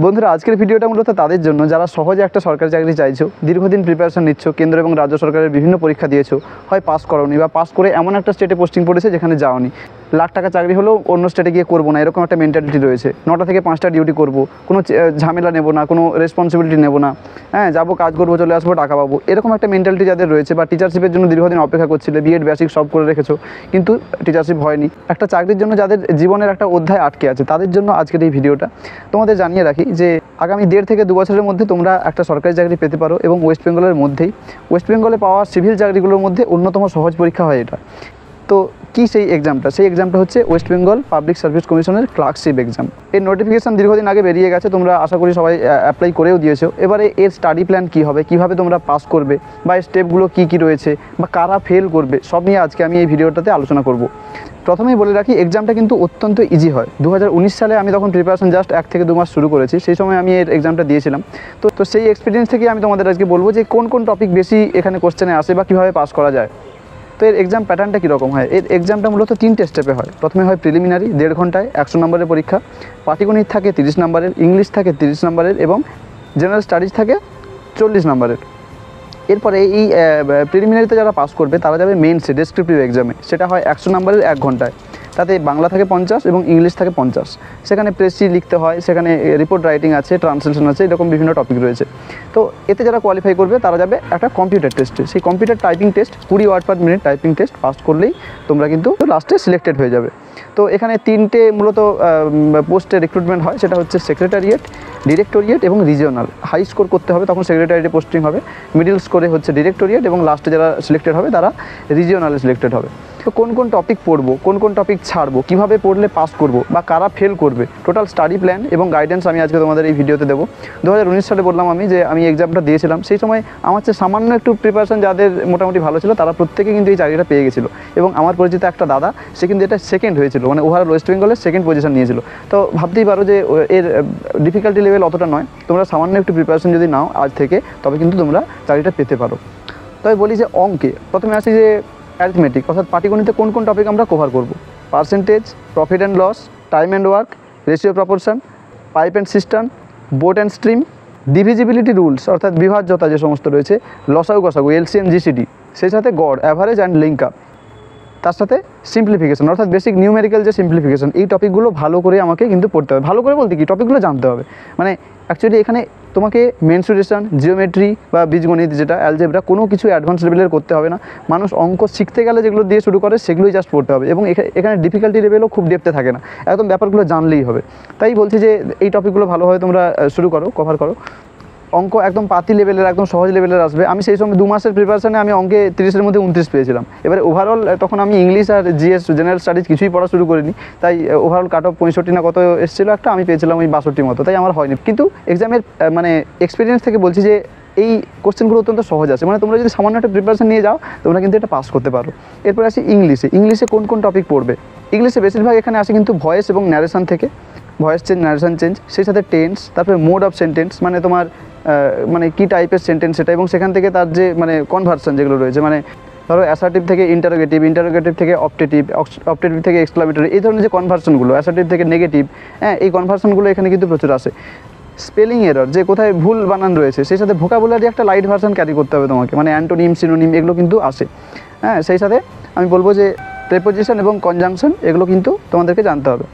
বন্ধুরা, আজকের ভিডিওটা মূলত তাদের জন্য যারা সহজে একটা সরকারি চাকরি চাইছো, দীর্ঘদিন প্রিপারেশন নিচ্ছ, কেন্দ্র এবং রাজ্য সরকারের বিভিন্ন পরীক্ষা দিয়েছো, হয় পাস করোনি বা পাস করে এমন একটা স্টেটে পোস্টিং পড়েছে যেখানে যাওনি। লাখ টাকা চাকরি হলেও অন্য স্টেটে গিয়ে করবো না, এরকম একটা মেন্টালিটি রয়েছে। 9টা থেকে 5টা ডিউটি করবো, কোনো ঝামেলা নেবো না, কোনো রেসপন্সিবিলিটি নেবো না, হ্যাঁ যাবো কাজ করবো চলে আসবো টাকা পাবো, এরকম একটা মেন্টালিটি যাদের রয়েছে, বা টিচারশিপের জন্য দীর্ঘদিন অপেক্ষা করছিলে, বিএড বেসিক সব করে রেখেছো কিন্তু টিচারশিপ হয়নি, একটা চাকরির জন্য যাদের জীবনের একটা অধ্যায় আটকে আছে, তাদের জন্য আজকের এই ভিডিওটা। তোমাদের জানিয়ে রাখি যে আগামী 1.5 থেকে 2 বছরের মধ্যে তোমরা একটা সরকারি চাকরি পেতে পারো, এবং ওয়েস্ট বেঙ্গলের মধ্যেই, ওয়েস্ট বেঙ্গলে পাওয়া সিভিল চাকরিগুলোর মধ্যে অন্যতম সহজ পরীক্ষা হয় এটা। তো কী সেই এক্সামটা? সেই এক্সামটা হচ্ছে ওয়েস্ট বেঙ্গল পাবলিক সার্ভিস কমিশনের ক্লার্কশিপ এক্সাম। এর নোটিফিকেশান দীর্ঘদিন আগে বেরিয়ে গেছে, তোমরা আশা করি সবাই অ্যাপ্লাই করেও দিয়েছো। এবারে এর স্টাডি প্ল্যান কী হবে, কীভাবে তোমরা পাস করবে, বা স্টেপগুলো কী কী রয়েছে, বা কারা ফেল করবে, সব নিয়ে আজকে আমি এই ভিডিওটাতে আলোচনা করব। প্রথমেই বলে রাখি, এক্সামটা কিন্তু অত্যন্ত ইজি হয়। 2019 সালে আমি তখন প্রিপারেশন জাস্ট 1 থেকে 2 মাস শুরু করেছি, সেই সময় আমি এর এক্সামটা দিয়েছিলাম। তো সেই এক্সপিরিয়েন্স থেকে আমি তোমাদের আজকে বলবো যে কোন কোন টপিক বেশি এখানে কোশ্চেনে আসে বা কীভাবে পাস করা যায়। তো এর এক্সাম প্যাটার্নটা কীরকম হয়? এর এক্সামটা মূলত 3টে স্টেপে হয়। প্রথমে হয় প্রিলিমিনারি, 1.5 ঘন্টায় 100 নম্বরের পরীক্ষা। পাটিগণিত থাকে 30 নম্বরের, ইংলিশ থাকে 30 নম্বরের, এবং জেনারেল স্টাডিজ থাকে 40 নম্বরের। এরপরে এই প্রিলিমিনারিতে যারা পাস করবে তারা যাবে মেইনসে, ডেসক্রিপটিভ এক্সামে। সেটা হয় 100 নম্বরের 1 ঘন্টায়। তাতে বাংলা থাকে 50 এবং ইংলিশ থাকে 50। সেখানে প্রেসি লিখতে হয়, সেখানে রিপোর্ট রাইটিং আছে, ট্রান্সলেশন আছে, এরকম বিভিন্ন টপিক রয়েছে। তো এতে যারা কোয়ালিফাই করবে তারা যাবে একটা কম্পিউটার টেস্টে। সেই computer typing test 20 word per minute typing test pass করলেই তোমরা কিন্তু লাস্টে সিলেক্টেড হয়ে যাবে। তো এখানে 3টে মূলত পোস্টে রিক্রুটমেন্ট হয়, সেটা হচ্ছে সেক্রেটারিয়েট, ডিরেক্টরিয়েট এবং রিজিওনাল। হাই স্কোর করতে হবে, তখন সেক্রেটারিয়েটে পোস্টিং হবে। মিডিল স্কোরে হচ্ছে ডিরেক্টরিয়েট, এবং লাস্টে যারা সিলেক্টেড হবে তারা রিজিওনালে সিলেক্টেড হবে। তো কোন কোন টপিক পড়বো, কোন কোন টপিক ছাড়বো, কীভাবে পড়লে পাস করবো, বা কারা ফেল করবে, টোটাল স্টাডি প্ল্যান এবং গাইডেন্স আমি আজকে তোমাদের এই ভিডিওতে দেবো। 2019 সালে বললাম আমি যে আমি এক্সামটা দিয়েছিলাম, সেই সময় আমার চেয়ে সামান্য একটু প্রিপারেশন যাদের মোটামুটি ভালো ছিল তারা প্রত্যেকে কিন্তু এই চাকরিটা পেয়ে গেছিলো। এবং আমার পরিচিত একটা দাদা, সে কিন্তু এটা সেকেন্ড হয়েছিল, মানে ওভারঅল ওয়েস্ট বেঙ্গলের সেকেন্ড পজিশন নিয়েছিল। তো ভাবতেই পারো যে এর ডিফিকাল্টি লেভেল অতটা নয়। তোমরা সামান্য একটু প্রিপারেশন যদি নাও আজ থেকে, তবে কিন্তু তোমরা চাকরিটা পেতে পারো। তবে বলি যে অঙ্কে প্রথমে আসি যে অ্যারিথমেটিক, অর্থাৎ পাটিগণিতে কোন কোন টপিক আমরা কভার করব। Percentage, profit and loss, time and work, ratio proportion, pipe and cistern, boat and stream, divisibility rules অর্থাৎ বিভাজ্যতা যে সমস্ত রয়েছে, লসাগু গসাগু, এলসিএম জিসিডি, সেই সাথে গড়, অ্যাভারেজ অ্যান্ড লিঙ্ক আপ, তার সাথে সিম্পলিফিকেশন অর্থাৎ বেসিক নিউমেরিক্যাল যে সিম্পলিফিকেশন, এই টপিকগুলো ভালো করে আমাকে কিন্তু পড়তে হবে। ভালো করে বলতে কি, টপিকগুলো জানতে হবে। মানে অ্যাকচুয়ালি এখানে তোমাকে মেনসুরেশন, জিওমেট্রি বা বীজগণিত যেটা অ্যালজেব্রা, কোনো কিছু অ্যাডভান্স লেভেলের করতে হবে না। মানুষ অঙ্ক শিখতে গেলে যেগুলো দিয়ে শুরু করে সেগুলোই জাস্ট পড়তে হবে, এবং এখানে ডিফিকাল্টি লেভেলও খুব ডেপথে থাকে না, একদম ব্যাপারগুলো জানলেই হবে। তাই বলছি যে এই টপিকগুলো ভালোভাবে তোমরা শুরু করো, কভার করো। অঙ্ক একদম পাতি লেভেলের, একদম সহজ লেভেলের আসবে। আমি সেই সময় 2 মাসের প্রিপারেশনে আমি অঙ্কে 30-এর মধ্যে 29 পেয়েছিলাম। এবারে ওভারঅল তখন আমি ইংলিশ আর জিএস জেনারেল স্টাডিজ কিছুই পড়া শুরু করিনি, তাই ওভারঅল কাট অফ 65 না কত এসেছিলো একটা, আমি পেয়েছিলাম ওই 62 মতো, তাই আমার হয়নি। কিন্তু এক্সামের মানে এক্সপিরিয়েন্স থেকে বলছি যে এই কোশ্চেনগুলো অত্যন্ত সহজ আছে, মানে তোমরা যদি সামান্য একটা প্রিপারেশন নিয়ে যাও তোমরা কিন্তু এটা পাস করতে পারো। এরপর আসি ইংলিশে। ইংলিশে কোন কোন টপিক পড়বে? ইংলিশে বেশিরভাগ এখানে আসে কিন্তু ভয়েস এবং ন্যারেশন থেকে, ভয়েস চেঞ্জ, ন্যারেশন চেঞ্জ, সেই সাথে টেন্স, তারপরে মোড অফ সেন্টেন্স, মানে তোমার মানে কী টাইপের সেন্টেন্স সেটা, এবং সেখান থেকে তার যে মানে কনভার্সন যেগুলো রয়েছে, মানে ধরো অ্যাসার্টিভ থেকে ইন্টারোগেটিভ, ইন্টারোগেটিভ থেকে অপটেটিভ, অপটেটিভ থেকে এক্সক্লামেটরি, এই ধরনের যে কনভার্সনগুলো, অ্যাসার্টিভ থেকে নেগেটিভ, হ্যাঁ এই কনভার্সনগুলো এখানে কিন্তু প্রচুর আসে। স্পেলিং এরর, যে কোথায় ভুল বানান রয়েছে, সেই সাথে ভোকাবুলারি একটা লাইট ভার্সন ক্যারি করতে হবে তোমাকে, মানে অ্যান্টোনিম, সিনোনিম, এগুলো কিন্তু আসে। হ্যাঁ সেই সাথে আমি বলবো যে প্রেপোজিশন এবং কনজাংশন, এগুলো কিন্তু তোমাদেরকে জানতে হবে।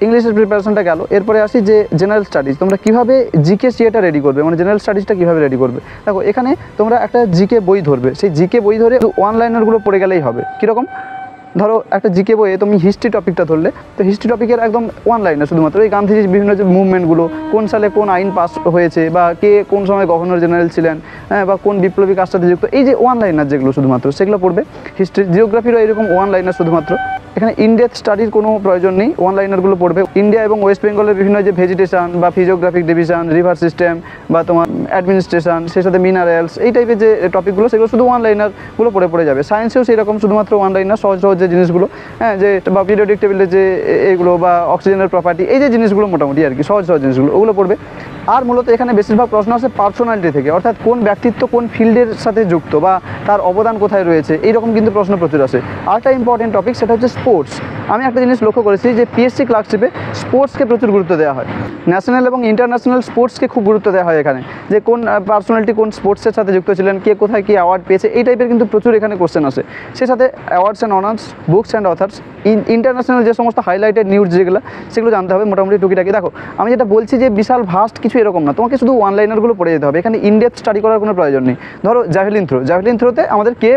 ইংলিশের প্রিপারেশনটা গেল। এরপরে আসি যে জেনারেল স্টাডিজ, তোমরা কীভাবে জিকে সিএটা রেডি করবে, মানে জেনারেল স্টাডিজটা কীভাবে রেডি করবে। দেখো এখানে তোমরা একটা জিকে বই ধরবে, সেই জিকে বই ধরে ওয়ান লাইনারগুলো পড়ে গেলেই হবে। কীরকম? ধরো একটা জিকে বইয়ে তুমি হিস্ট্রি টপিকটা ধরলে, তো হিস্ট্রি টপিকের একদম ওয়ান লাইনার শুধুমাত্র এই গান্ধীজির বিভিন্ন যে মুভমেন্টগুলো, কোন সালে কোন আইন পাস হয়েছে, বা কে কোন সময় গভর্নর জেনারেল ছিলেন, হ্যাঁ বা কোন বিপ্লবী কাজটাতে যুক্ত, এই যে ওয়ান লাইনার যেগুলো শুধুমাত্র সেগুলো পড়বে। হিস্ট্রি, জিওগ্রাফিরও এরকম ওয়ান লাইনার শুধুমাত্র। এখানে ইনডেপথ স্টাডির কোনো প্রয়োজন নেই, ওয়ান লাইনারগুলো পড়বে। ইন্ডিয়া এবং ওয়েস্ট বেঙ্গলের বিভিন্ন যে ভেজিটেশন বা ফিজিওগ্রাফিক ডিভিশন, রিভার সিস্টেম, বা তোমার অ্যাডমিনিস্ট্রেশন, সেই সাথে মিনারেলস, এই টাইপের যে টপিকগুলো সেগুলো শুধু ওয়ান লাইনারগুলো পড়ে যাবে। সায়েন্সেও সেই রকম শুধুমাত্র ওয়ান লাইনার, সহজ সহজ যে জিনিসগুলো, হ্যাঁ যে বা পিরিয়ডিক টেবিলের যে এইগুলো, বা অক্সিজেনের প্রপার্টি, এই যে জিনিসগুলো মোটামুটি আর কি সহজ সহজ জিনিসগুলো, ওগুলো পড়বে। আর মূলত এখানে বেশিরভাগ প্রশ্ন আসে পার্সোনালিটি থেকে, অর্থাৎ কোন ব্যক্তিত্ব কোন ফিল্ডের সাথে যুক্ত বা তার অবদান কোথায় রয়েছে, এইরকম কিন্তু প্রশ্ন প্রচুর আসে। আরেকটা ইম্পর্টেন্ট টপিক সেটা হচ্ছে স্পোর্টস। আমি একটা জিনিস লক্ষ্য করেছি যে পিএসসি ক্লার্কশিপে স্পোর্টসকে প্রচুর গুরুত্ব দেওয়া হয়, ন্যাশনাল এবং ইন্টারন্যাশনাল স্পোর্টসকে খুব গুরুত্ব দেওয়া হয় এখানে, যে কোন পার্সোনালিটি কোন স্পোর্টসের সাথে যুক্ত ছিলেন, কে কোথায় কী অ্যাওয়ার্ড পেয়েছে, এই টাইপের কিন্তু প্রচুর এখানে কোশ্চেন আসে। সেই সাথে awards and honours, books and authors, international যে সমস্ত হাইলাইটেড নিউজ সেগুলো জানতে হবে মোটামুটি টুকিটাকি। দেখো আমি যেটা বলছি যে বিশাল ভাস্ট কিছু এরকম না, তোমাকে শুধু ওয়ান লাইনারগুলো পড়ে যেতে হবে, এখানে ইনডেপথ স্টাডি করার কোনো প্রয়োজন নেই। ধরো জ্যাভেলিন থ্রোতে আমাদের কে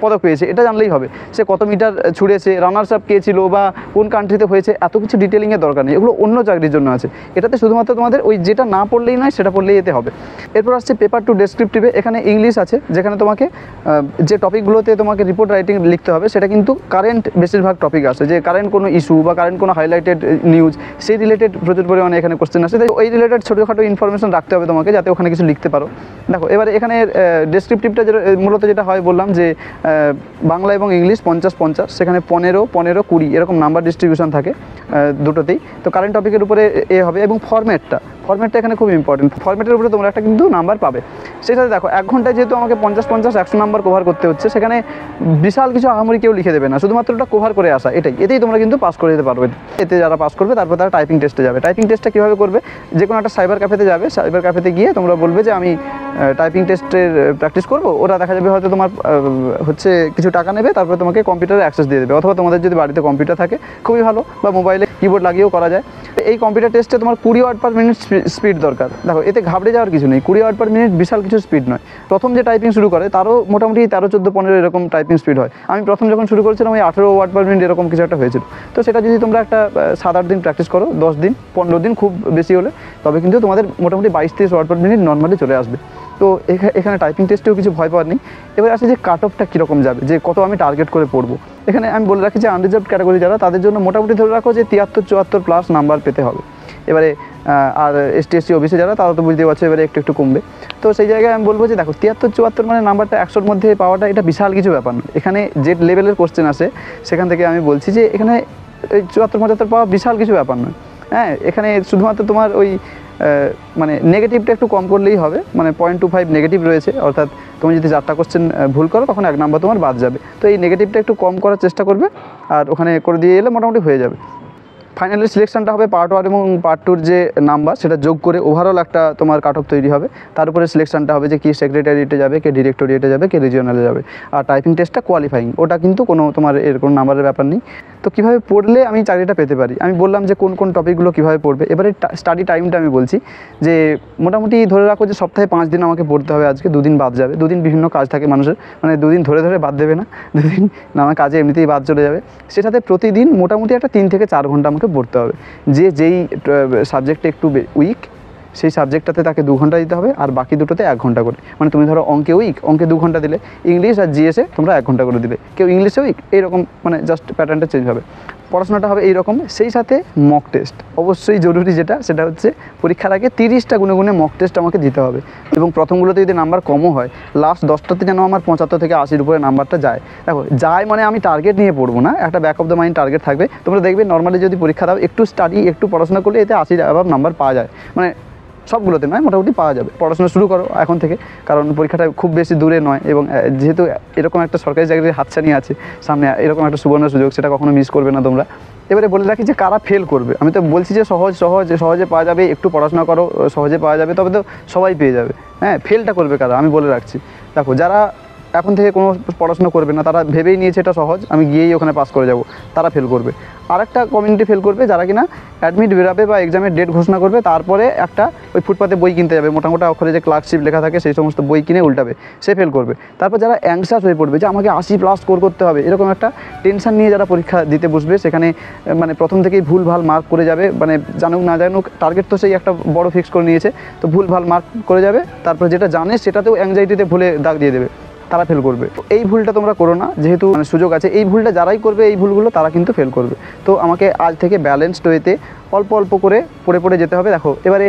পদক পেয়েছে এটা জানলেই হবে, সে কত মিটার ছুড়েছে, রানার্স আপ কে ছিল বা কোন কান্ট্রিতে হয়েছে, এত কিছু ডিটেলিংয়ের দরকার নেই, এগুলো অন্য চাকরির জন্য আছে। এটাতে শুধুমাত্র তোমাদের ওই যেটা না পড়লেই নয় সেটা পড়লেই এতে হবে। এরপর আসছে পেপার টু ডেসক্রিপটিভে, এখানে ইংলিশ আছে, যেখানে তোমাকে যে টপিকগুলোতে তোমাকে রিপোর্ট রাইটিং লিখতে হবে সেটা কিন্তু কারেন্ট বেশিরভাগ টপিক আছে, যে কারেন্ট কোনো ইস্যু বা কারেন্ট কোনো হাইলাইটেড নিউজ সেই রিলেটেড প্রচুর পরিমাণে এখানে কোশ্চেন আসে, তাই ওই রিলেটেড ছোটোখাটো ইনফরমেশন রাখতে হবে তোমাকে, যাতে ওখানে কিছু লিখতে পারো। দেখো এবারে এখানে ডেসক্রিপটিভটা মূলত যেটা হয় বললাম যে বাংলা এবং ইংলিশ 50-50, সেখানে 15-15-20 এরকম নাম্বার ডিস্ট্রিবিউশন থাকে দুটোতেই। তো কারেন্ট টপিকের উপরে হবে, এবং ফরম্যাটটা এখানে খুব ইম্পর্টেন্ট, ফরম্যাটের উপরে তোমরা একটা কিন্তু নাম্বার পাবে। সেই সাথে দেখো 1 ঘন্টায় যেহেতু আমাকে 50-50-100 নাম্বার কভার করতে হচ্ছে, সেখানে বিশাল কিছু আহামরি কেউ লিখে দেবে না, শুধুমাত্র ওটা কভার করে আসা, এতেই তোমরা কিন্তু পাস করে যেতে পারবে। এতে যারা পাস করবে তারপর তারা টাইপিং টেস্টে যাবে। টাইপিং টেস্টটা কীভাবে করবে, যে কোনো একটা সাইবার ক্যাফেতে যাবে, সাইবার ক্যাফেতে গিয়ে তোমরা বলবে যে আমি টাইপিং টেস্টের প্র্যাকটিস করব, ওরা দেখা যাবে হয়তো তোমার হচ্ছে কিছু টাকা নেবে, তারপরে তোমাকে কম্পিউটারে অ্যাক্সেস দিয়ে দেবে, অথবা তোমাদের যদি বাড়িতে কম্পিউটার থাকে খুবই ভালো, বা মোবাইলে কিবোর্ড লাগিয়েও করা যায়। এই কম্পিউটার টেস্টে তোমার 20 ওয়ার্ড পার মিনিট স্পিড দরকার। দেখো এতে ঘাবড়ে যাওয়ার কিছু নেই, 20 ওয়ার্ড পার মিনিট বিশাল কিছু স্পিড নয়। প্রথম যে টাইপিং শুরু করে তারও মোটামুটি 13-14-15 এরকম টাইপিং স্পিড হয়। আমি প্রথম যখন শুরু করেছিলাম ওই 18 ওয়ার্ড পার মিনিট এরকম কিছু একটা হয়েছিল। তো সেটা যদি তোমরা একটা 7-8 দিন প্র্যাকটিস করো, 10 দিন 15 দিন খুব বেশি হলে, তবে কিন্তু তোমাদের মোটামুটি 22-23 ওয়ার্ড পার মিনিট নর্মালি চলে আসবে। তো এখানে টাইপিং টেস্টেও কিছু ভয় পাওয়ার নেই। এবার আসে যে কাট অফটা কীরকম যাবে, যে কত আমি টার্গেট করে পড়বো। এখানে আমি বলে রাখি যে আনরিজার্ভড ক্যাটাগরি যারা, তাদের জন্য মোটামুটি ধরে রাখো যে 73-74 প্লাস নাম্বার পেতে হবে। এবারে আর ST/SC OBC যারা, তারা তো বুঝতেই পারছো এবারে একটু কমবে। তো সেই জায়গায় আমি বলবো যে দেখো 73-74 মানে নাম্বারটা 100-র মধ্যে পাওয়াটা এটা বিশাল কিছু ব্যাপার না। এখানে যে লেভেলের কোশ্চেন আসে সেখান থেকে আমি বলছি যে এখানে 74-75 পাওয়া বিশাল কিছু ব্যাপার নয়। হ্যাঁ, এখানে শুধুমাত্র তোমার ওই মানে নেগেটিভটা একটু কম করলেই হবে, মানে 0.25 নেগেটিভ রয়েছে, অর্থাৎ তুমি যদি 4টা কোশ্চেন ভুল করো তখন 1 নাম্বার তোমার বাদ যাবে। তো এই নেগেটিভটা একটু কম করার চেষ্টা করবে, আর ওখানে করে দিয়ে এলে মোটামুটি হয়ে যাবে। ফাইনালি সিলেকশনটা হবে পার্ট 1 এবং পার্ট 2-র যে নাম্বার সেটা যোগ করে ওভারঅল একটা তোমার কাট অফ তৈরি হবে। তার উপরে সিলেকশনটা হবে যে কি সেক্রেটারিয়েটে যাবে, কে ডিরেক্টরিয়েটে যাবে, কে রিজিওনালে যাবে। আর টাইপিং টেস্টটা কোয়ালিফাইং, ওটা কিন্তু কোনো তোমার এর কোনো নাম্বারের ব্যাপার নেই। তো কীভাবে পড়লে আমি চাকরিটা পেতে পারি, আমি বললাম যে কোন কোন টপিকগুলো কীভাবে পড়বে। এবারে স্টাডি টাইমটা আমি বলছি যে মোটামুটি ধরে রাখো যে সপ্তাহে 5 দিন আমাকে পড়তে হবে, আজকে 2 দিন বাদ যাবে। 2 দিন বিভিন্ন কাজ থাকে মানুষের, মানে 2 দিন ধরে বাদ দেবে না, 2 দিন নানা কাজে এমনিতেই বাদ চলে যাবে। সেটাতে প্রতিদিন মোটামুটি একটা 3 থেকে 4 ঘন্টা আমাকে পড়তে হবে। যেই সাবজেক্টে একটু উইক সেই সাবজেক্টটাতে তাকে 2 ঘন্টা দিতে হবে, আর বাকি দুটোতে 1 ঘন্টা করে। মানে তুমি ধরো অঙ্কে উইক, অঙ্কে 2 ঘন্টা দিলে, ইংলিশ আর জিএসে তোমরা 1 ঘন্টা করে দিলে, কেউ ইংলিশে উইক, এইরকম মানে জাস্ট প্যাটার্নটা চেঞ্জ হবে। পড়াশোনাটা হবে এইরকম। সেই সাথে মক টেস্ট অবশ্যই জরুরি, সেটা হচ্ছে পরীক্ষার আগে 30টা গুনে মক টেস্ট আমাকে দিতে হবে। এবং প্রথমগুলোতে যদি নাম্বার কমও হয়, লাস্ট 10টাতে যেন আমার 75 থেকে 80-র উপরে নাম্বারটা যায়। দেখো যায় মানে আমি টার্গেট নিয়ে পড়বো না, একটা back of the mind target থাকবে। তোমরা দেখবে নর্মালি যদি পরীক্ষা দাও, একটু স্টাডি একটু পড়াশোনা করলে এতে 80 অ্যাবাভ নাম্বার পাওয়া যায়, মানে সবগুলোতে নয় মোটামুটি পাওয়া যাবে। পড়াশোনা শুরু করো এখন থেকে, কারণ পরীক্ষাটা খুব বেশি দূরে নয়, এবং যেহেতু এরকম একটা সরকারি চাকরির হাতছানি আছে সামনে, এরকম একটা সুবর্ণ সুযোগ, সেটা কখনো মিস করবে না তোমরা। এবারে বলে রাখি যে কারা ফেল করবে। আমি তো বলছি যে সহজে পাওয়া যাবে, একটু পড়াশোনা করো সহজে পাওয়া যাবে, তবে তো সবাই পেয়ে যাবে। হ্যাঁ, ফেলটা করবে কারা আমি বলে রাখছি। দেখো যারা এখন থেকে কোনো পড়াশোনা করবে না, তারা ভেবেই নিয়েছে এটা সহজ, আমি গিয়েই ওখানে পাস করে যাব, তারা ফেল করবে। আরেকটা কমিউনিটি ফেল করবে যারা কিনা অ্যাডমিট বেরাবে বা এক্সামের ডেট ঘোষণা করবে, তারপরে একটা ওই ফুটপাতে বই কিনতে যাবে, মোটামোটা অক্ষরে যে ক্লার্কশিপ লেখা থাকে সেই সমস্ত বই কিনে উল্টাবে, সে ফেল করবে। তারপর যারা অ্যাংশাস হয়ে পড়বে যে আমাকে 80+ স্কোর করতে হবে, এরকম একটা টেনশন নিয়ে যারা পরীক্ষা দিতে বসবে, সেখানে মানে প্রথম থেকেই ভুলভাল মার্ক করে যাবে, মানে জানুক না জানুক টার্গেট তো সেই একটা বড় ফিক্স করে নিয়েছে, তো ভুলভাল মার্ক করে যাবে। তারপর যেটা জানে সেটাতেও অ্যাংজাইটিতে ভুলে দাগ দিয়ে দেবে, তারা ফেল করবে। এই ভুলটা তোমরা করো না, যেহেতু মানে সুযোগ আছে। এই ভুলটা যারাই করবে, এই ভুলগুলো তারা কিন্তু ফেল করবে। তো আমাকে আজ থেকে ব্যালেন্সড ওয়েতে অল্প অল্প করে পড়ে যেতে হবে। দেখো এবারে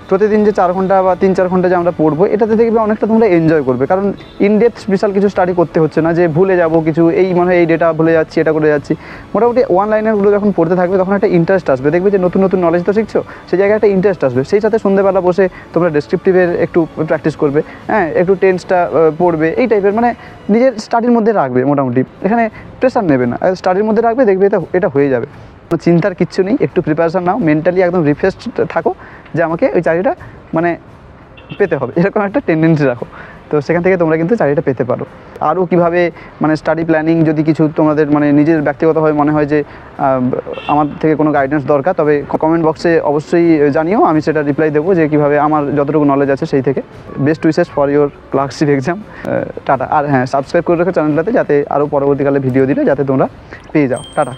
প্রতিদিন যে 4 ঘন্টা বা 3-4 ঘন্টা যে আমরা পড়বো, এটাতে দেখবে অনেকটা তোমরা এনজয় করবে, কারণ ইনডেপথ বিশাল কিছু স্টাডি করতে হচ্ছে না যে ভুলে যাব কিছু, এই মনে হয় এই ডেটা ভুলে যাচ্ছি, এটা করে যাচ্ছি। মোটামুটি ওয়ান লাইনারগুলো যখন পড়তে থাকবে তখন একটা ইন্টারেস্ট আসবে, দেখবে যে নতুন নতুন নলেজ তো শিখছো, সেই জায়গায় একটা ইন্টারেস্ট আসবে। সেই সাথে সন্ধ্যেবেলা বসে তোমরা ডেসক্রিপটিভের একটু প্র্যাকটিস করবে, হ্যাঁ, একটু টেন্সটা পড়বে, এই টাইপের মানে নিজের স্টাডির মধ্যে রাখবে। মোটামুটি এখানে প্রেশার নেবে না, স্টাডির মধ্যে রাখবে, দেখবে এটা হয়ে যাবে। চিন্তার কিচ্ছু নেই, একটু প্রিপারেশান নাও, মেন্টালি একদম রিফ্রেশড থাকো যে আমাকে ওই চাকরিটা মানে পেতে হবে, এরকম একটা টেন্ডেন্সি রাখো। তো সেখান থেকে তোমরা কিন্তু চাকরিটা পেতে পারো। আরও কীভাবে মানে স্টাডি প্ল্যানিং যদি কিছু তোমাদের মানে নিজের ব্যক্তিগতভাবে মনে হয় যে আমার থেকে কোনো গাইডেন্স দরকার, তবে কমেন্ট বক্সে অবশ্যই জানিও, আমি সেটা রিপ্লাই দেবো যে কীভাবে আমার যতটুকু নলেজ আছে সেই থেকে। Best wishes for your clerkship exam. Tata. আর হ্যাঁ, সাবস্ক্রাইব করে রেখো চ্যানেলটাতে, যাতে আরও পরবর্তীকালে ভিডিও দিলে যাতে তোমরা পেয়ে যাও। টাটা।